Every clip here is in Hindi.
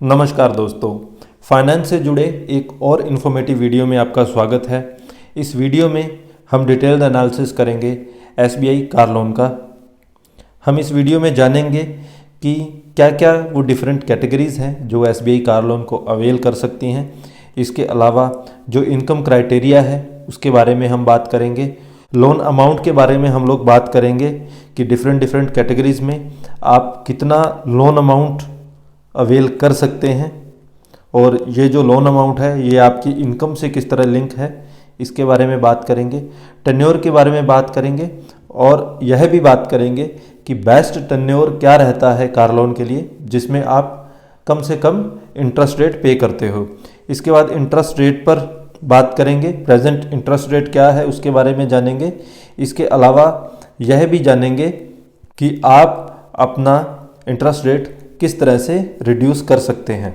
नमस्कार दोस्तों, फाइनेंस से जुड़े एक और इन्फॉर्मेटिव वीडियो में आपका स्वागत है। इस वीडियो में हम डिटेल्ड एनालिसिस करेंगे एसबीआई कार लोन का। हम इस वीडियो में जानेंगे कि क्या क्या वो डिफरेंट कैटेगरीज़ हैं जो एसबीआई कार लोन को अवेल कर सकती हैं। इसके अलावा जो इनकम क्राइटेरिया है उसके बारे में हम बात करेंगे। लोन अमाउंट के बारे में हम लोग बात करेंगे कि डिफरेंट कैटेगरीज़ में आप कितना लोन अमाउंट अवेल कर सकते हैं और ये जो लोन अमाउंट है ये आपकी इनकम से किस तरह लिंक है, इसके बारे में बात करेंगे। टेन्योर के बारे में बात करेंगे और यह भी बात करेंगे कि बेस्ट टेन्योर क्या रहता है कार लोन के लिए जिसमें आप कम से कम इंटरेस्ट रेट पे करते हो। इसके बाद इंटरेस्ट रेट पर बात करेंगे, प्रेजेंट इंटरेस्ट रेट क्या है उसके बारे में जानेंगे। इसके अलावा यह भी जानेंगे कि आप अपना इंटरेस्ट रेट किस तरह से रिड्यूस कर सकते हैं।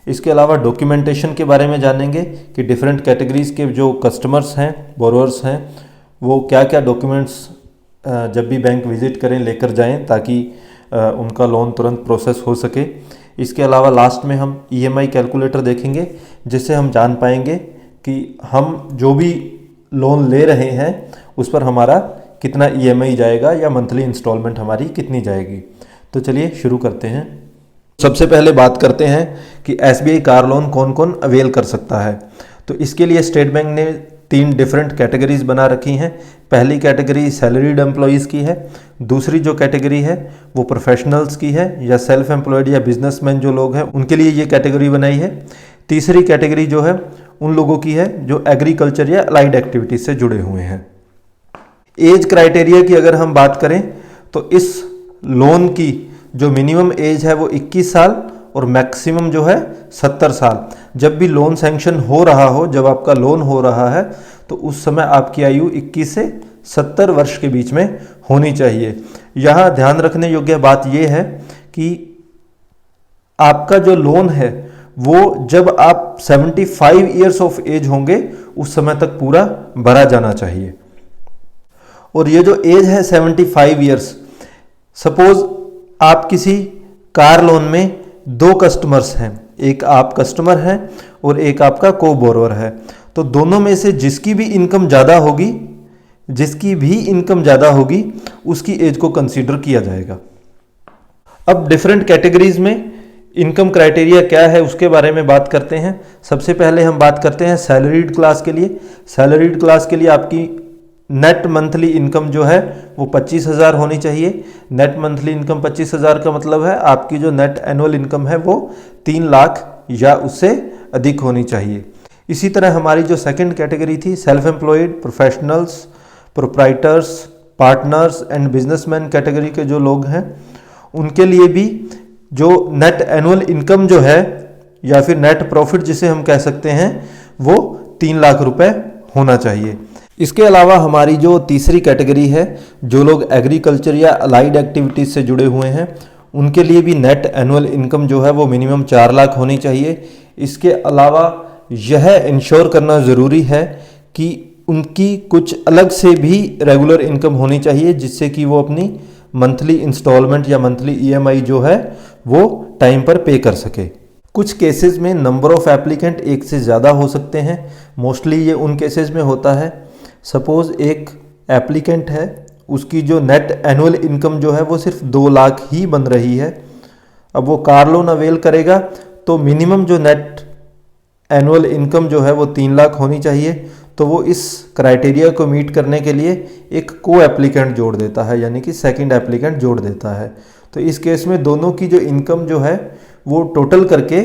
इसके अलावा डॉक्यूमेंटेशन के बारे में जानेंगे कि डिफरेंट कैटेगरीज़ के जो कस्टमर्स हैं, बोरोअर्स हैं, वो क्या क्या डॉक्यूमेंट्स जब भी बैंक विज़िट करें लेकर जाएं ताकि उनका लोन तुरंत प्रोसेस हो सके। इसके अलावा लास्ट में हम ईएमआई कैलकुलेटर देखेंगे जिससे हम जान पाएंगे कि हम जो भी लोन ले रहे हैं उस पर हमारा कितना ईएमआई जाएगा या मंथली इंस्टॉलमेंट हमारी कितनी जाएगी। तो चलिए शुरू करते हैं। सबसे पहले बात करते हैं कि एसबीआई कार लोन कौन कौन अवेल कर सकता है। तो इसके लिए स्टेट बैंक ने 3 डिफरेंट कैटेगरीज बना रखी हैं। पहली कैटेगरी सैलरीड एम्प्लॉयज़ की है, दूसरी जो कैटेगरी है वो प्रोफेशनल्स की है या सेल्फ एम्प्लॉयड या बिजनेसमैन जो लोग हैं उनके लिए ये कैटेगरी बनाई है। तीसरी कैटेगरी जो है उन लोगों की है जो एग्रीकल्चर या अलाइड एक्टिविटीज से जुड़े हुए हैं। एज क्राइटेरिया की अगर हम बात करें तो इस लोन की जो मिनिमम एज है वो 21 साल और मैक्सिमम जो है 70 साल। जब भी लोन सैंक्शन हो रहा हो, जब आपका लोन हो रहा है तो उस समय आपकी आयु 21 से 70 वर्ष के बीच में होनी चाहिए। यहाँ ध्यान रखने योग्य बात यह है कि आपका जो लोन है वो जब आप 75 ईयर्स ऑफ एज होंगे उस समय तक पूरा भरा जाना चाहिए। और ये जो एज है 75 ईयर्स, सपोज आप किसी कार लोन में 2 कस्टमर्स हैं, एक आप कस्टमर हैं और एक आपका को बोरोवर है, तो दोनों में से जिसकी भी इनकम ज़्यादा होगी उसकी एज को कंसीडर किया जाएगा। अब डिफरेंट कैटेगरीज में इनकम क्राइटेरिया क्या है उसके बारे में बात करते हैं। सबसे पहले हम बात करते हैं सैलरीड क्लास के लिए। सैलरीड क्लास के लिए आपकी नेट मंथली इनकम जो है वो 25,000 होनी चाहिए। नेट मंथली इनकम 25,000 का मतलब है आपकी जो नेट एनुअल इनकम है वो 3 लाख या उससे अधिक होनी चाहिए। इसी तरह हमारी जो सेकंड कैटेगरी थी self employed, professionals, proprietors, partners and businessman category के जो लोग हैं उनके लिए भी जो नेट एनुअल इनकम जो है या फिर नेट प्रॉफिट जिसे हम कह सकते हैं वो 3 लाख रुपए होना चाहिए। इसके अलावा हमारी जो तीसरी कैटेगरी है, जो लोग एग्रीकल्चर या अलाइड एक्टिविटीज़ से जुड़े हुए हैं उनके लिए भी नेट एनुअल इनकम जो है वो मिनिमम 4 लाख होनी चाहिए। इसके अलावा यह इंश्योर करना ज़रूरी है कि उनकी कुछ अलग से भी रेगुलर इनकम होनी चाहिए जिससे कि वो अपनी मंथली इंस्टॉलमेंट या मंथली ईएमआई जो है वो टाइम पर पे कर सके। कुछ केसेस में नंबर ऑफ एप्लीकेंट एक से ज़्यादा हो सकते हैं। मोस्टली ये उन केसेस में होता है, सपोज एक एप्लीकेंट है, उसकी जो नेट एनुअल इनकम जो है वो सिर्फ 2 लाख ही बन रही है। अब वो कार लोन अवेल करेगा तो मिनिमम जो नेट एनुअल इनकम जो है वो 3 लाख होनी चाहिए। तो वो इस क्राइटेरिया को मीट करने के लिए एक को एप्लीकेंट जोड़ देता है, यानी कि सेकंड एप्लीकेंट जोड़ देता है। तो इस केस में दोनों की जो इनकम जो है वो टोटल करके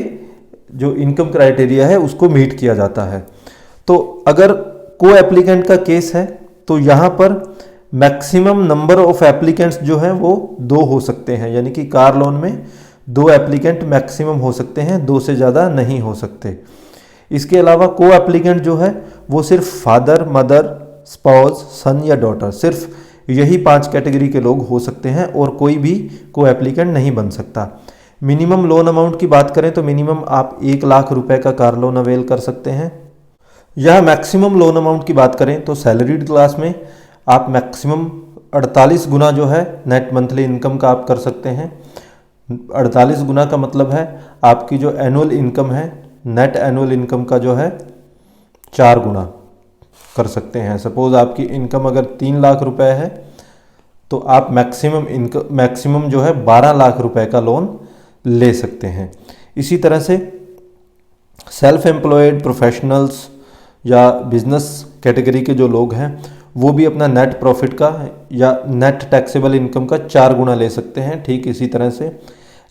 जो इनकम क्राइटेरिया है उसको मीट किया जाता है। तो अगर को एप्लीकेंट का केस है तो यहाँ पर मैक्सिमम नंबर ऑफ एप्लीकेंट्स जो हैं वो 2 हो सकते हैं, यानी कि कार लोन में 2 एप्लीकेंट मैक्सिमम हो सकते हैं, 2 से ज़्यादा नहीं हो सकते। इसके अलावा को एप्लीकेंट जो है वो सिर्फ फादर, मदर, स्पाउस, सन या डॉटर, सिर्फ यही 5 कैटेगरी के लोग हो सकते हैं और कोई भी को एप्लीकेंट नहीं बन सकता। मिनिमम लोन अमाउंट की बात करें तो मिनिमम आप 1 लाख रुपए का कार लोन अवेल कर सकते हैं। यह मैक्सिमम लोन अमाउंट की बात करें तो सैलरीड क्लास में आप मैक्सिमम 48 गुना जो है नेट मंथली इनकम का आप कर सकते हैं। 48 गुना का मतलब है आपकी जो एनुअल इनकम है, नेट एनुअल इनकम का जो है 4 गुना कर सकते हैं। सपोज आपकी इनकम अगर 3 लाख रुपए है तो आप मैक्सिमम जो है 12 लाख रुपए का लोन ले सकते हैं। इसी तरह से सेल्फ एम्प्लॉयड प्रोफेशनल्स या बिजनेस कैटेगरी के जो लोग हैं वो भी अपना नेट प्रॉफिट का या नेट टैक्सेबल इनकम का 4 गुना ले सकते हैं। ठीक इसी तरह से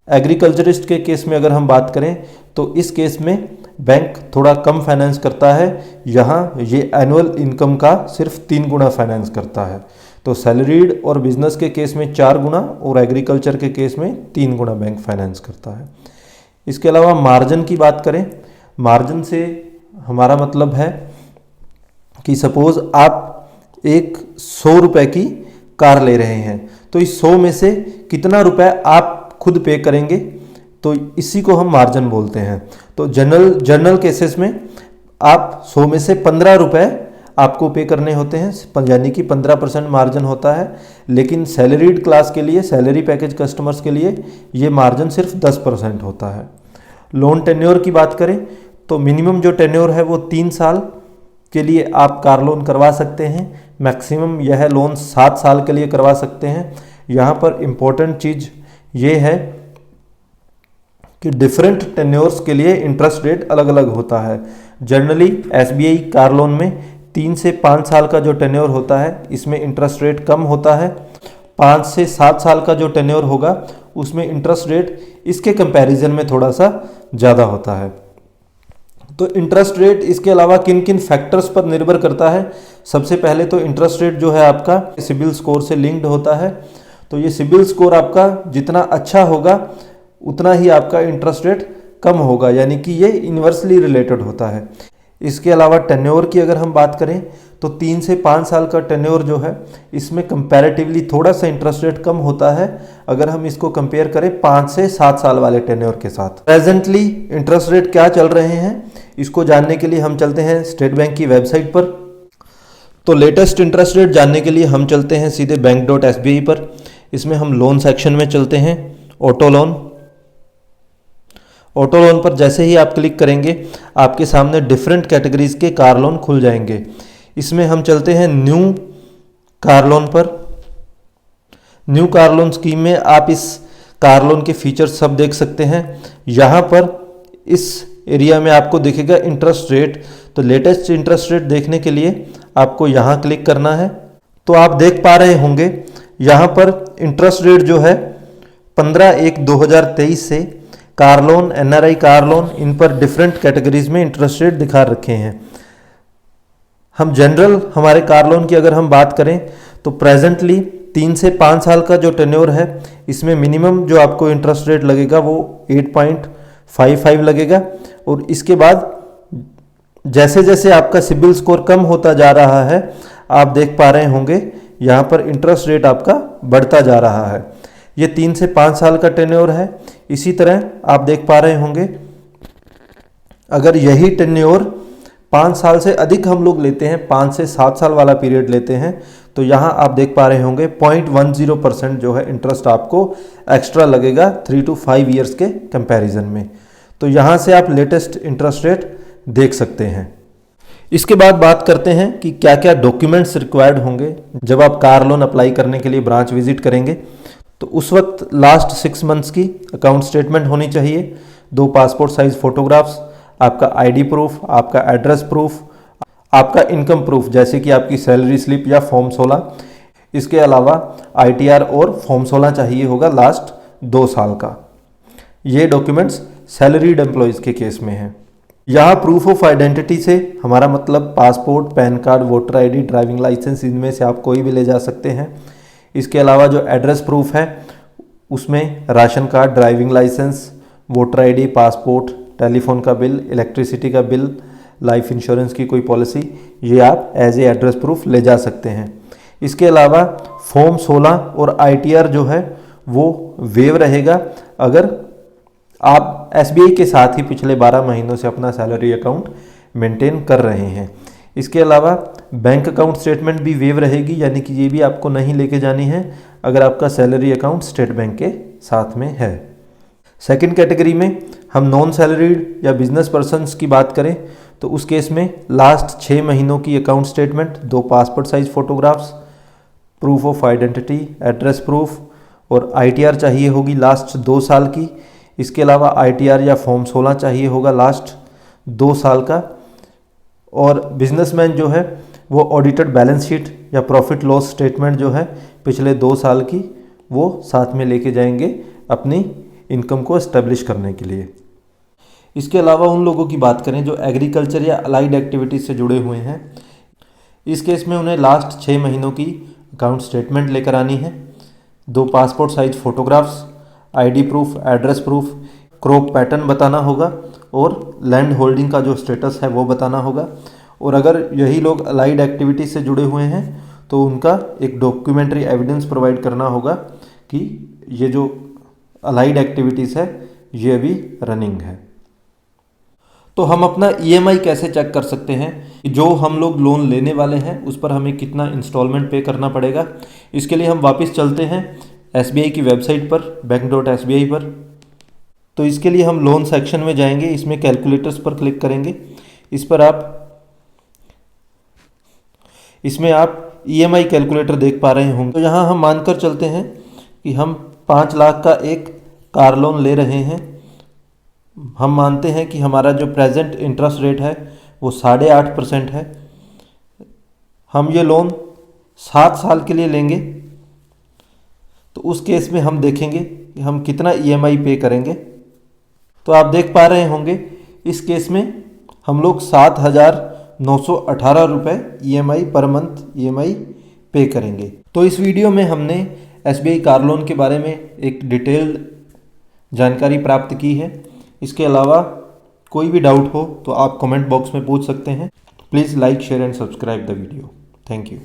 एग्रीकल्चरिस्ट के केस में अगर हम बात करें तो इस केस में बैंक थोड़ा कम फाइनेंस करता है, यहाँ ये एनुअल इनकम का सिर्फ 3 गुना फाइनेंस करता है। तो सैलरीड और बिजनेस के केस में 4 गुना और एग्रीकल्चर के केस में 3 गुना बैंक फाइनेंस करता है। इसके अलावा मार्जिन की बात करें, मार्जिन से हमारा मतलब है कि सपोज आप एक 100 रुपए की कार ले रहे हैं तो इस 100 में से कितना रुपए आप खुद पे करेंगे, तो इसी को हम मार्जिन बोलते हैं। तो जनरल केसेस में आप 100 में से 15 रुपए आपको पे करने होते हैं, यानी कि 15% मार्जिन होता है। लेकिन सैलरीड क्लास के लिए, सैलरी पैकेज कस्टमर्स के लिए ये मार्जिन सिर्फ 10% होता है। लोन टेन्योर की बात करें तो मिनिमम जो टेन्योर है वो 3 साल के लिए आप कार लोन करवा सकते हैं, मैक्सिमम यह लोन 7 साल के लिए करवा सकते हैं। यहाँ पर इम्पोर्टेंट चीज़ ये है कि डिफरेंट टेन्योर्स के लिए इंटरेस्ट रेट अलग अलग होता है। जनरली एसबीआई कार लोन में 3 से 5 साल का जो टेन्योर होता है इसमें इंटरेस्ट रेट कम होता है। 5 से 7 साल का जो टेन्योर होगा उसमें इंटरेस्ट रेट इसके कंपैरिजन में थोड़ा सा ज़्यादा होता है। तो इंटरेस्ट रेट इसके अलावा किन किन फैक्टर्स पर निर्भर करता है। सबसे पहले तो इंटरेस्ट रेट जो है आपका सिबिल स्कोर से लिंक्ड होता है। तो ये सिबिल स्कोर आपका जितना अच्छा होगा उतना ही आपका इंटरेस्ट रेट कम होगा, यानी कि ये इन्वर्सली रिलेटेड होता है। इसके अलावा टेन्योर की अगर हम बात करें तो 3 से 5 साल का टेन्योर जो है इसमें कंपैरेटिवली थोड़ा सा इंटरेस्ट रेट कम होता है अगर हम इसको कंपेयर करें 5 से 7 साल वाले टेन्योर के साथ। प्रेजेंटली इंटरेस्ट रेट क्या चल रहे हैं इसको जानने के लिए हम चलते हैं स्टेट बैंक की वेबसाइट पर। तो लेटेस्ट इंटरेस्ट रेट जानने के लिए हम चलते हैं सीधे बैंक.sbi पर। इसमें हम लोन सेक्शन में चलते हैं, ऑटो लोन। ऑटो लोन पर जैसे ही आप क्लिक करेंगे आपके सामने डिफरेंट कैटेगरीज के कार लोन खुल जाएंगे। इसमें हम चलते हैं न्यू कार लोन पर। न्यू कार लोन स्कीम में आप इस कार लोन के फीचर्स सब देख सकते हैं। यहाँ पर इस एरिया में आपको दिखेगा इंटरेस्ट रेट। तो लेटेस्ट इंटरेस्ट रेट देखने के लिए आपको यहाँ क्लिक करना है। तो आप देख पा रहे होंगे यहाँ पर इंटरेस्ट रेट जो है 15/1/2023 से car loan, NRI car loan, इन पर डिफरेंट कैटेगरीज में इंटरेस्ट रेट दिखा रखे हैं। हम जनरल हमारे कार लोन की अगर हम बात करें तो प्रेजेंटली 3 से 5 साल का जो टेन्योर है इसमें मिनिमम जो आपको इंटरेस्ट रेट लगेगा वो 8.55 लगेगा। और इसके बाद जैसे जैसे आपका सिबिल स्कोर कम होता जा रहा है आप देख पा रहे होंगे यहाँ पर इंटरेस्ट रेट आपका बढ़ता जा रहा है। ये 3 से 5 साल का टेन्योर है। इसी तरह आप देख पा रहे होंगे अगर यही टेन्योर 5 साल से अधिक हम लोग लेते हैं, 5 से 7 साल वाला पीरियड लेते हैं, तो यहाँ आप देख पा रहे होंगे 0.10% जो है इंटरेस्ट आपको एक्स्ट्रा लगेगा 3 to 5 ईयर्स के कंपैरिजन में। तो यहाँ से आप लेटेस्ट इंटरेस्ट रेट देख सकते हैं। इसके बाद बात करते हैं कि क्या क्या डॉक्यूमेंट्स रिक्वायर्ड होंगे जब आप कार लोन अप्लाई करने के लिए ब्रांच विजिट करेंगे। तो उस वक्त लास्ट 6 मंथ्स की अकाउंट स्टेटमेंट होनी चाहिए, 2 पासपोर्ट साइज फोटोग्राफ्स, आपका आईडी प्रूफ, आपका एड्रेस प्रूफ, आपका इनकम प्रूफ जैसे कि आपकी सैलरी स्लिप या फॉर्म 16। इसके अलावा आईटीआर और फॉर्म 16 चाहिए होगा लास्ट 2 साल का। ये डॉक्यूमेंट्स सैलरीड एम्प्लॉयज़ के केस में है। यहाँ प्रूफ ऑफ आइडेंटिटी से हमारा मतलब passport, pan card, voter ID, driving licence, इनमें से आप कोई भी ले जा सकते हैं। इसके अलावा जो एड्रेस प्रूफ है उसमें ration card, driving licence, voter ID, passport, telephone का बिल, इलेक्ट्रिसिटी का बिल, लाइफ इंश्योरेंस की कोई पॉलिसी, ये आप एज ए एड्रेस प्रूफ ले जा सकते हैं। इसके अलावा फॉर्म 16 और आईटीआर जो है वो वेव रहेगा अगर आप एसबीआई के साथ ही पिछले 12 महीनों से अपना सैलरी अकाउंट मेंटेन कर रहे हैं। इसके अलावा बैंक अकाउंट स्टेटमेंट भी वेव रहेगी, यानी कि ये भी आपको नहीं लेके जानी है अगर आपका सैलरी अकाउंट स्टेट बैंक के साथ में है। सेकंड कैटेगरी में हम नॉन सैलरीड या बिजनेस पर्सनस की बात करें तो उस केस में लास्ट 6 महीनों की account statement, 2 passport size photographs, proof of identity, address proof और ITR चाहिए होगी लास्ट 2 साल की। इसके अलावा ITR या फॉर्म 16 चाहिए होगा लास्ट 2 साल का। और बिजनेसमैन जो है वो ऑडिटेड बैलेंस शीट या प्रॉफिट लॉस स्टेटमेंट जो है पिछले 2 साल की वो साथ में लेके जाएंगे अपनी इनकम को एस्टेब्लिश करने के लिए। इसके अलावा उन लोगों की बात करें जो एग्रीकल्चर या अलाइड एक्टिविटीज़ से जुड़े हुए हैं, इस केस में उन्हें लास्ट 6 महीनों की अकाउंट स्टेटमेंट लेकर आनी है, 2 passport size photographs, ID proof, address proof, crop pattern बताना होगा और लैंड होल्डिंग का जो स्टेटस है वो बताना होगा। और अगर यही लोग अलाइड एक्टिविटीज़ से जुड़े हुए हैं तो उनका एक डॉक्यूमेंट्री एविडेंस प्रोवाइड करना होगा कि ये जो अलाइड एक्टिविटीज़ है ये अभी रनिंग है। तो हम अपना EMI कैसे चेक कर सकते हैं, जो हम लोग लोन लेने वाले हैं उस पर हमें कितना इंस्टॉलमेंट पे करना पड़ेगा। इसके लिए हम वापस चलते हैं SBI की वेबसाइट पर, bank.sbi पर। तो इसके लिए हम लोन सेक्शन में जाएंगे, इसमें कैलकुलेटर्स पर क्लिक करेंगे। इसमें आप EMI कैलकुलेटर देख पा रहे होंगे। तो यहाँ हम मानकर चलते हैं कि हम 5 लाख का एक कार लोन ले रहे हैं। हम मानते हैं कि हमारा जो प्रेजेंट इंटरेस्ट रेट है वो 8.5% है। हम ये लोन 7 साल के लिए लेंगे। तो उस केस में हम देखेंगे कि हम कितना EMI पे करेंगे। तो आप देख पा रहे होंगे इस केस में हम लोग 7,918 रुपये EMI पर मंथ EMI पे करेंगे। तो इस वीडियो में हमने SBI कार लोन के बारे में एक डिटेल्ड जानकारी प्राप्त की है। इसके अलावा कोई भी डाउट हो तो आप कमेंट बॉक्स में पूछ सकते हैं। Please like, share and subscribe the video. Thank you.